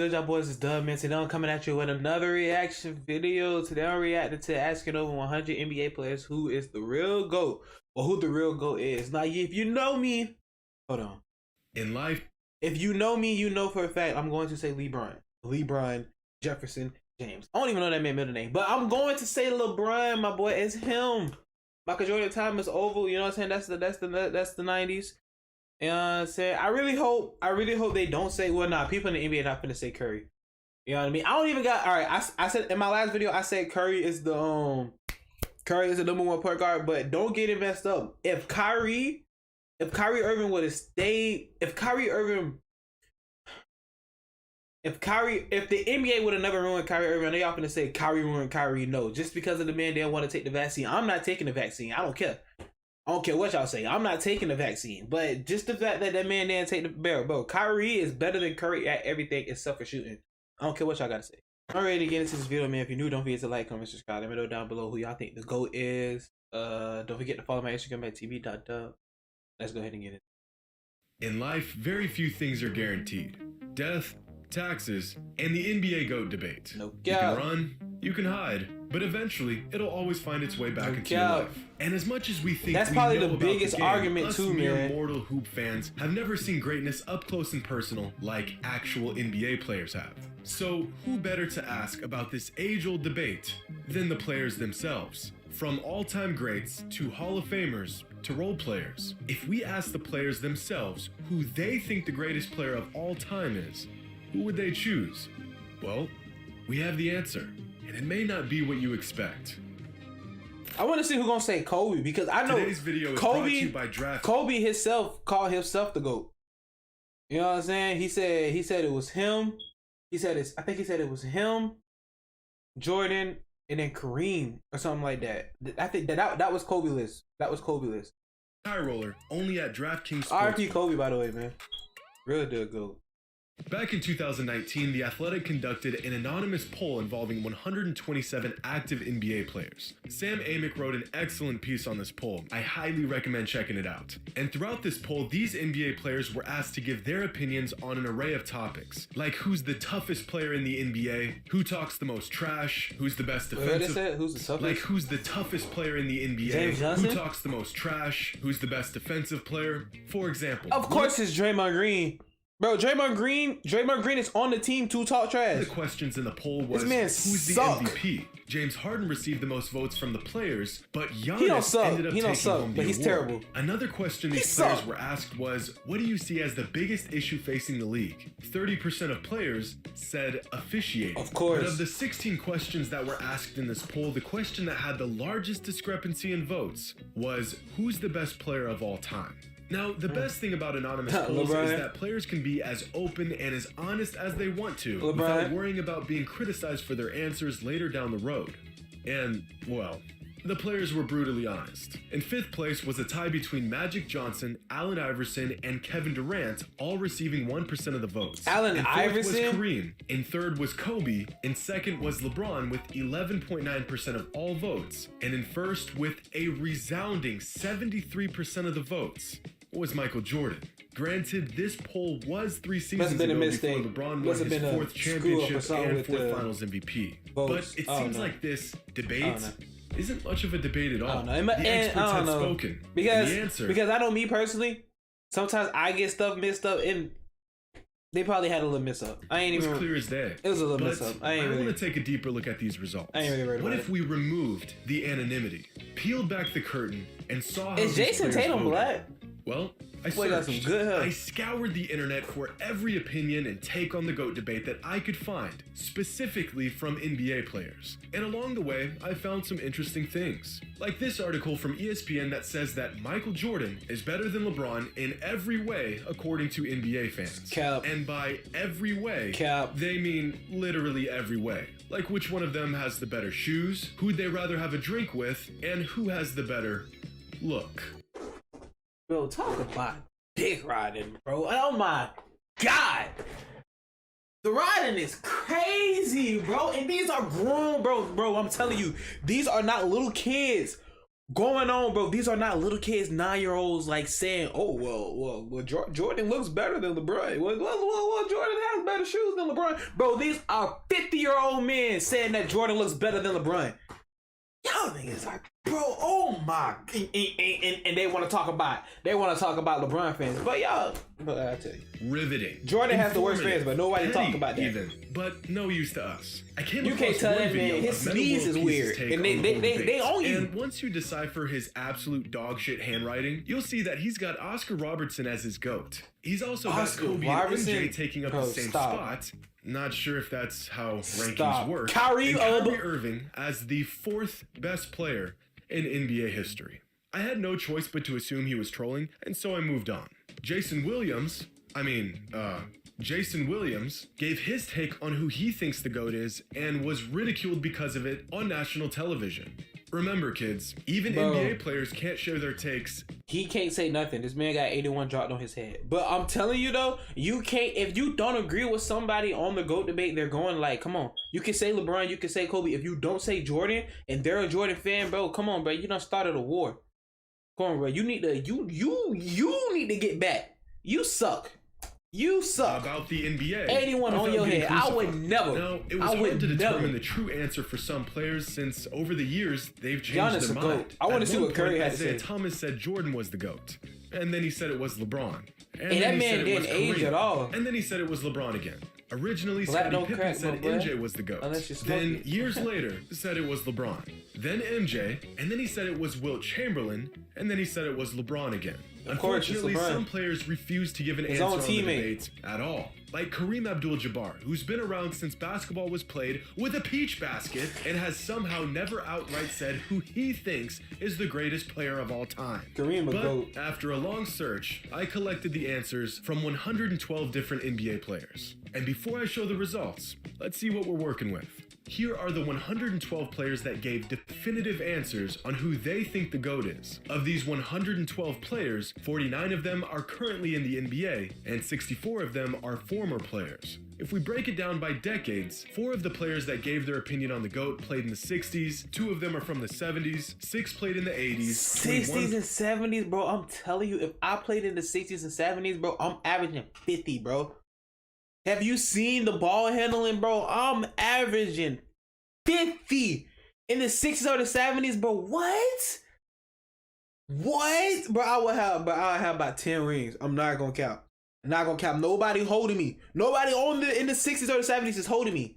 good, y'all boys? It's Dub, man. Today I'm coming at you with another reaction video. Today I'm reacting to asking over 100 NBA players who is the real GOAT, or who the real GOAT is. Now, if you know me, hold on. In life, if you know me, you know for a fact I'm going to say LeBron Jefferson James. I don't even know that man's middle name, but I'm going to say LeBron, my boy. It's him. Michael Jordan time is over. You know what I'm saying? That's the 90s. And say I really hope they don't say, well, nah, people in the NBA are not gonna say Curry. You know what I mean? I don't even got, all right. I said in my last video, I said Curry is the number one point guard, but don't get it messed up. If Kyrie Irving would have stayed, if the NBA would have never ruined Kyrie Irving, I know y'all gonna say Kyrie ruined Kyrie. No, just because of the man didn't want to take the vaccine. I'm not taking the vaccine. I don't care. I don't care what y'all say. I'm not taking the vaccine. But just the fact that man didn't take the barrel, bro. Kyrie is better than Curry at everything except for shooting. I don't care what y'all gotta say. I'm ready to get into this video, man. If you're new, don't forget to like, comment, subscribe. Let me know down below who y'all think the GOAT is. Don't forget to follow my Instagram at tv.dub. Let's go ahead and get it. in life, very few things are guaranteed. Death, taxes, and the NBA GOAT debate. No You doubt. can run, you can hide, but eventually it'll always find its way back into your life. And as much as we think that's we probably know the about biggest the game, argument us too, mere man. mortal hoop fans have never seen greatness up close and personal like actual NBA players have. So who better to ask about this age-old debate than the players themselves? From all-time greats to Hall of Famers to role players. If we ask the players themselves who they think the greatest player of all time is, who would they choose? Well, we have the answer, and it may not be what you expect. I want to see who's gonna say Kobe, because I know Today's video is brought to you by Draft. Kobe himself called himself the GOAT. You know what I'm saying? He said it was him. I think he said it was him, Jordan, and then Kareem or something like that. I think that was Kobe list. That was Kobe list. High roller only at DraftKings R.I.P. Sportsbook. Kobe, by the way, man. Real deal GOAT. Back in 2019, The Athletic conducted an anonymous poll involving 127 active NBA players. Sam Amick wrote an excellent piece on this poll. I highly recommend checking it out. And throughout this poll, these NBA players were asked to give their opinions on an array of topics, like who's the toughest player in the NBA, who talks the most trash, who's the best defensive, Who's the toughest? like who's the toughest player in the NBA, James Johnson? who talks the most trash, who's the best defensive player. For example, Of course, it's Draymond Green. Bro, Draymond Green is on the team to talk trash. the questions in the poll was, This man who's the suck. MVP? James Harden received the most votes from the players, but Giannis He don't suck. ended up He don't taking suck, home the but he's award. terrible. Another question these He players suck. were asked was, what do you see as the biggest issue facing the league? 30% of players said officiating. Of course. But of the 16 questions that were asked in this poll, the question that had the largest discrepancy in votes was, who's the best player of all time? Now, the best thing about anonymous polls LeBron. is that players can be as open and as honest as they want to LeBron. without worrying about being criticized for their answers later down the road. And, well, the players were brutally honest. In fifth place was a tie between Magic Johnson, Allen Iverson, and Kevin Durant, all receiving 1% of the votes. Allen in fourth Iverson? was Kareem. In third was Kobe. In second was LeBron with 11.9% of all votes. And in first, with a resounding 73% of the votes, was Michael Jordan. Granted, this poll was 3 seasons been a ago mistake. before LeBron Must won have his been a fourth screw up or championship something and with fourth the finals MVP. votes. But it I don't seems know. like this I debate don't know. isn't much of a debate at all. I don't know. The experts I had don't know. spoken. Because And the answer, I know me personally, sometimes I get stuff mixed up, and they probably had a little mess up. I ain't was even. clear as day. It was a little But mess up. I ain't really. want to take a deeper look at these results. I ain't really worried What about if it. we removed the anonymity, peeled back the curtain, and saw how Is these Jason players Tatum voted? black? Well, I Boy got searched. some good hair. I scoured the internet for every opinion and take on the GOAT debate that I could find, specifically from NBA players. And along the way, I found some interesting things. Like this article from ESPN that says that Michael Jordan is better than LeBron in every way, according to NBA fans. Cap. And by every way, Cap. they mean literally every way. Like which one of them has the better shoes, who'd they rather have a drink with, and who has the better look. Bro, talk about dick riding, bro. Oh my God. The riding is crazy, bro. And these are grown, bro. Bro, I'm telling you, these are not little kids. going on, bro. These are not little kids, 9-year-olds, like saying, "Oh, well, Jordan looks better than LeBron. Well, Jordan has better shoes than LeBron." Bro, these are 50-year-old men saying that Jordan looks better than LeBron. Y'all niggas like, bro, oh my, and they want to talk about LeBron fans, but y'all, I tell you, riveting. Jordan has the worst fans, but nobody talk about that. Even, but no use to us. I came You can't across tell one that video man, his of Metta sneeze World is Peace's weird, take and on the whole they debate. own you. And once you decipher his absolute dog shit handwriting, you'll see that he's got Oscar Robertson as his GOAT. He's also Oscar got Kobe Robertson? and MJ taking up Bro, the same stop. spot. Not sure if that's how rankings Stop. work. Kyrie and Kyrie Irving as the 4th best player in NBA history. I had no choice but to assume he was trolling, and so I moved on. Jason Williams gave his take on who he thinks the GOAT is and was ridiculed because of it on national television. Remember, kids, even Bro. NBA players can't share their takes. He can't say nothing. This man got 81 dropped on his head. But I'm telling you though, you can't, if you don't agree with somebody on the GOAT debate, they're going like, come on. You can say LeBron, you can say Kobe. If you don't say Jordan and they're a Jordan fan, bro, come on, bro. You done started a war. Come on, bro. You need to need to get back. You suck. You suck. About the NBA. 81 on without your getting head. I would crucified. never. Now, it was I hard would to determine never. the true answer for some players since over the years they've changed Giannis their a GOAT. mind. I wanna At see one what Curry point, had to Isaiah say. Thomas said Jordan was the GOAT. And then he said it was LeBron. And Hey, then that he said man it was didn't age Kareem. at all. And then he said it was LeBron again. Originally, Black Scottie don't Pippen crack, said my boy. MJ was the GOAT. Unless you smoke Then, it. years later, said it was LeBron. Then MJ, and then he said it was Wilt Chamberlain, and then he said it was LeBron again. Of course, it's Unfortunately, LeBron. some players refuse to give an His answer own on the teammate. debate at all. Like Kareem Abdul-Jabbar, who's been around since basketball was played with a peach basket and has somehow never outright said who he thinks is the greatest player of all time. Kareem a But GOAT. after a long search, I collected the answers from 112 different NBA players. And before I show the results, let's see what we're working with. Here are the 112 players that gave definitive answers on who they think the GOAT is. Of these 112 players, 49 of them are currently in the NBA, and 64 of them are former players. If we break it down by decades, 4 of the players that gave their opinion on the GOAT played in the 60s, 2 of them are from the 70s, 6 played in the 80s, 60s and 70s, bro. I'm telling you, if I played in the 60s and 70s, bro, I'm averaging 50, bro. Have you seen the ball handling, bro? I'm averaging 50 in the 60s or the 70s, bro. What? Bro, I'll have about 10 rings. I'm not gonna count. Nobody holding me. Nobody in the 60s or the 70s is holding me.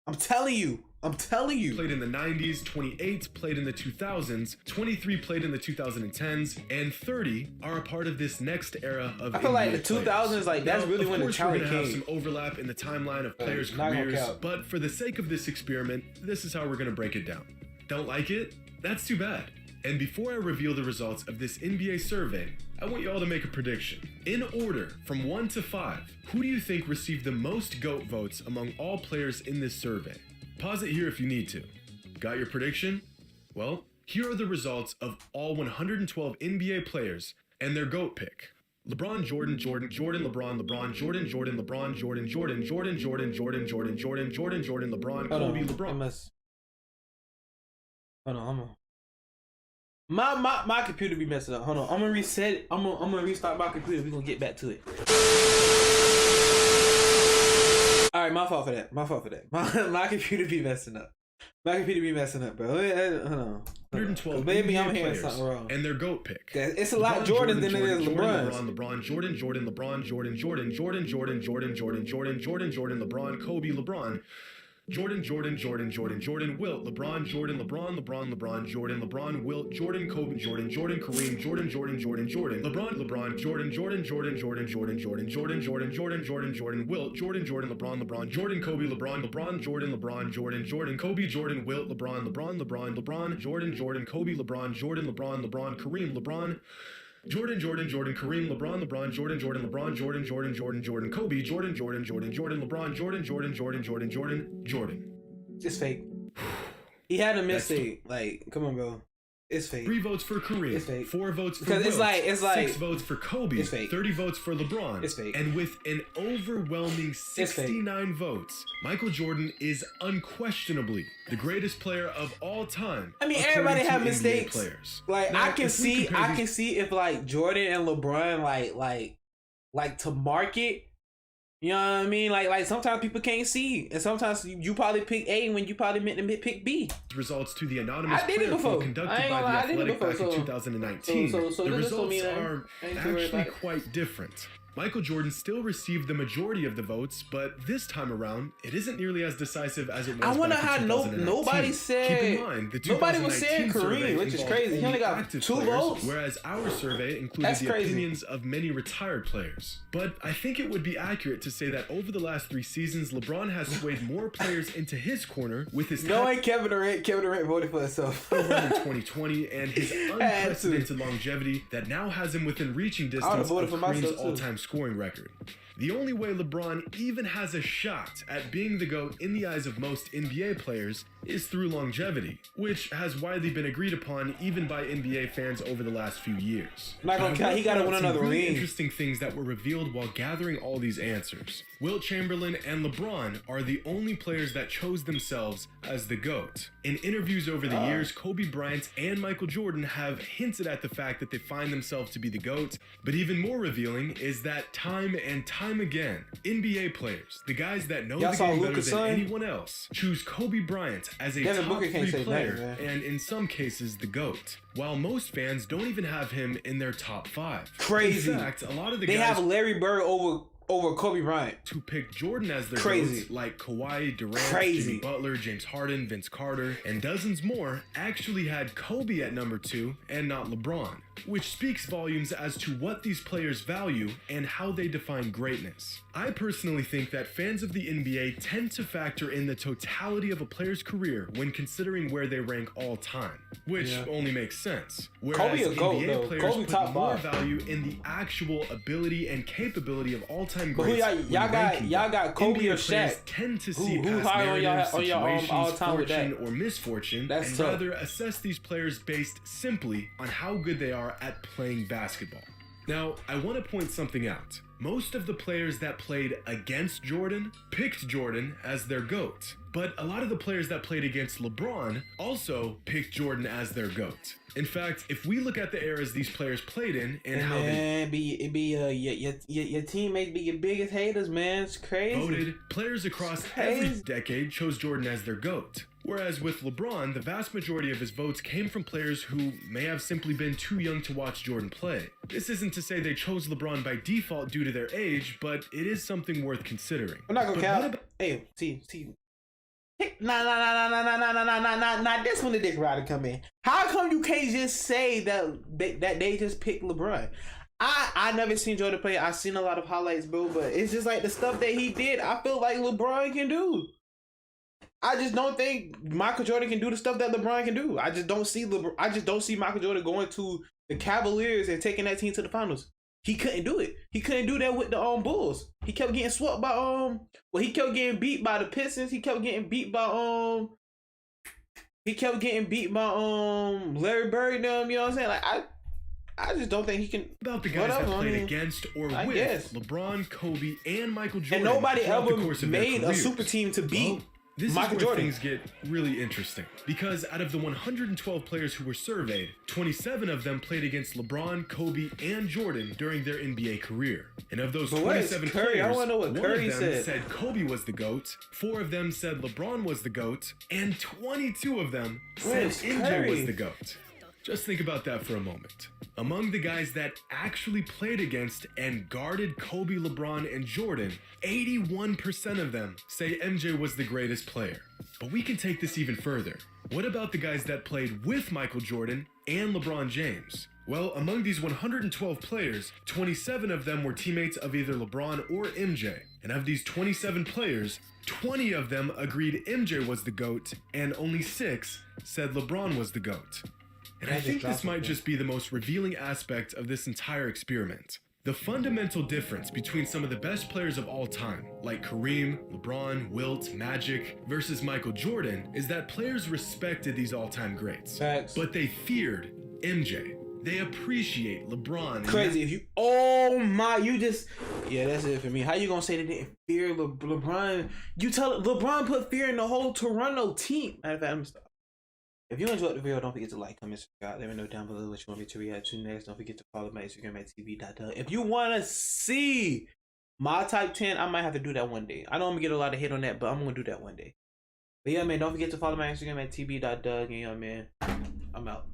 I'm telling you. played in the 90s, 28 played in the 2000s, 23 played in the 2010s, and 30 are a part of this next era of I feel like the NBA 2000s, players. like, that's Now, really of when the course, we're talent gonna have came. some overlap in the timeline of players' not gonna careers, count. but for the sake of this experiment, this is how we're gonna break it down. Don't like it? That's too bad. And before I reveal the results of this NBA survey, I want you all to make a prediction. In order, from 1 to 5, who do you think received the most GOAT votes among all players in this survey? Pause it here if you need to. Got your prediction? Well, here are the results of all 112 NBA players and their GOAT pick. LeBron, Jordan, LeBron, Jordan, LeBron, Kobe, LeBron. Hold on, my computer be messing up. Hold on, I'm gonna reset it. I'm gonna restart my computer. We're gonna get back to it. All right, my fault for that. My computer be messing up. Bro. Hold on. 112 Maybe NBA I'm hearing players something wrong. and their GOAT pick. It's a lot Jordans than it is LeBrons. LeBron, Kobe, LeBron. Jordan, Wilt, LeBron, Jordan, Wilt, Jordan, Kobe, Kareem, Jordan, LeBron, Jordan, Wilt, Jordan, LeBron, Jordan, Kobe, LeBron, Jordan, Kobe, Jordan, Wilt, LeBron, Jordan, Kobe, LeBron, Kareem, LeBron. Jordan, Kareem, LeBron, Jordan, Kobe, Jordan, LeBron, Jordan. It's fake. He had a mistake. Like, come on, bro. It's fake. 3 votes for Kareem, It's fake. 4 votes for Because Wilt, it's like 6 votes for Kobe, It's fake. 30 votes for LeBron, It's fake. and with an overwhelming fake. 69 votes, Michael Jordan is unquestionably the greatest player of all time. I mean, according everybody to have NBA mistakes. Players. Like Now, I can if we compare these- see if like Jordan and LeBron like to market. You know what I mean? Like sometimes people can't see, and sometimes you probably pick A when you probably meant to pick B. results to the anonymous I did it player before. poll conducted I ain't by gonna lie, I The did it Athletic before, back in so- 2019. so The this don't results mean nothing. are I ain't too worried actually about it. quite different. Michael Jordan still received the majority of the votes, but this time around, it isn't nearly as decisive as it was. I wonder back in how 2019. nobody said. Keep in mind, the Nobody was saying 2019 survey Kareem, which is involved crazy. He only got active 2 players, votes. whereas our survey included That's the crazy. opinions of many retired players. But I think it would be accurate to say that over the last 3 seasons, LeBron has swayed more players into his corner with his No, ain't Kevin Durant. Kevin Durant voted for himself. in 2020 and his Had to. unprecedented longevity that now has him within reaching would've distance of voted for Kareem's myself, too. all-time scoring record. The only way LeBron even has a shot at being the GOAT in the eyes of most NBA players is through longevity, which has widely been agreed upon even by NBA fans over the last few years. Not gonna But I count, he gotta wanna win point out another some really ring. interesting things that were revealed while gathering all these answers. Wilt Chamberlain and LeBron are the only players that chose themselves as the GOAT. In interviews over the years, Kobe Bryant and Michael Jordan have hinted at the fact that they find themselves to be the GOAT, but even more revealing is that time and time again, NBA players, the guys that know Y'all the saw game better Luka's than son? anyone else, choose Kobe Bryant as a Devin top Booker can't 3 say player, nothing, man. and in some cases, the GOAT, while most fans don't even have him in their top 5. Crazy. In fact, a lot of the They guys have Larry Bird over Kobe Bryant. who picked Jordan as their Crazy. GOAT, like Kawhi, Durant, Crazy. Jimmy Butler, James Harden, Vince Carter, and dozens more, actually had Kobe at number 2 and not LeBron, which speaks volumes as to what these players value and how they define greatness. I personally think that fans of the NBA tend to factor in the totality of a player's career when considering where they rank all time, which Yeah. only makes sense. Whereas Kobe a GOAT, NBA though. players Kobe put top more 5. value in the actual ability and capability of all-time But who greats. y'all when got? ranking Y'all them. got Kobe NBA or players Shaq? tend to Who see past higher on y'all- narratives, on your, situations, all time with fortune, that? or misfortune, That's and tough. rather assess these players based simply on how good they are at playing basketball. Now, I want to point something out. Most of the players that played against Jordan picked Jordan as their GOAT. But a lot of the players that played against LeBron also picked Jordan as their GOAT. In fact, if we look at the eras these players played in and how they Your teammates be your biggest haters, man. It's crazy. voted, players across Crazy. every decade chose Jordan as their GOAT. Whereas with LeBron, the vast majority of his votes came from players who may have simply been too young to watch Jordan play. This isn't to say they chose LeBron by default due to their age, but it is something worth considering. I'm not gonna But count. what about- Hey, see. Nah. This when the dick rider come in. How come you can't just say that they just picked LeBron? I never seen Jordan play. I seen a lot of highlights, bro, but it's just like the stuff that he did. I feel like LeBron can do. I just don't think Michael Jordan can do the stuff that LeBron can do. I just don't see Michael Jordan going to the Cavaliers and taking that team to the finals. He couldn't do it. He couldn't do that with the Bulls. He kept getting swept by he kept getting beat by the Pistons. He kept getting beat by Larry Bird and them, you know what I'm saying? Like I just don't think he can. About the guys that Whatever, I played mean, against or I with guess. LeBron, Kobe, and Michael And Jordan. nobody throughout the ever course of their made a careers. super team to beat Well, this Michael is where Jordan. things get really interesting because out of the 112 players who were surveyed, 27 of them played against LeBron, Kobe, and Jordan during their NBA career. And of those But what is 27 Curry? I players, wanna know what one Curry of them said. Kobe was the GOAT, 4 of them said LeBron was the GOAT, and 22 of them said is MJ Curry? was the GOAT. Just think about that for a moment. Among the guys that actually played against and guarded Kobe, LeBron, and Jordan, 81% of them say MJ was the greatest player. But we can take this even further. What about the guys that played with Michael Jordan and LeBron James? Well, among these 112 players, 27 of them were teammates of either LeBron or MJ. And of these 27 players, 20 of them agreed MJ was the GOAT, and only 6 said LeBron was the GOAT. And I That just think this dropped might something. just be the most revealing aspect of this entire experiment. The fundamental difference between some of the best players of all time, like Kareem, LeBron, Wilt, Magic, versus Michael Jordan, is that players respected these all-time greats. Facts. But they feared MJ. They appreciate LeBron. Crazy. If you, oh my, you just, yeah, that's it for me. How you gonna say they didn't fear LeBron? You tell LeBron put fear in the whole Toronto team. Matter of fact, I'm gonna stop. If you enjoyed the video, don't forget to like, comment, subscribe. Let me know down below what you want me to react to next. Don't forget to follow my Instagram at tv.dub. If you want to see my type 10, I might have to do that one day. I know I'm going to get a lot of hate on that, but I'm going to do that one day. But yeah, man, don't forget to follow my Instagram at tv.dub. And yeah, man, I'm out.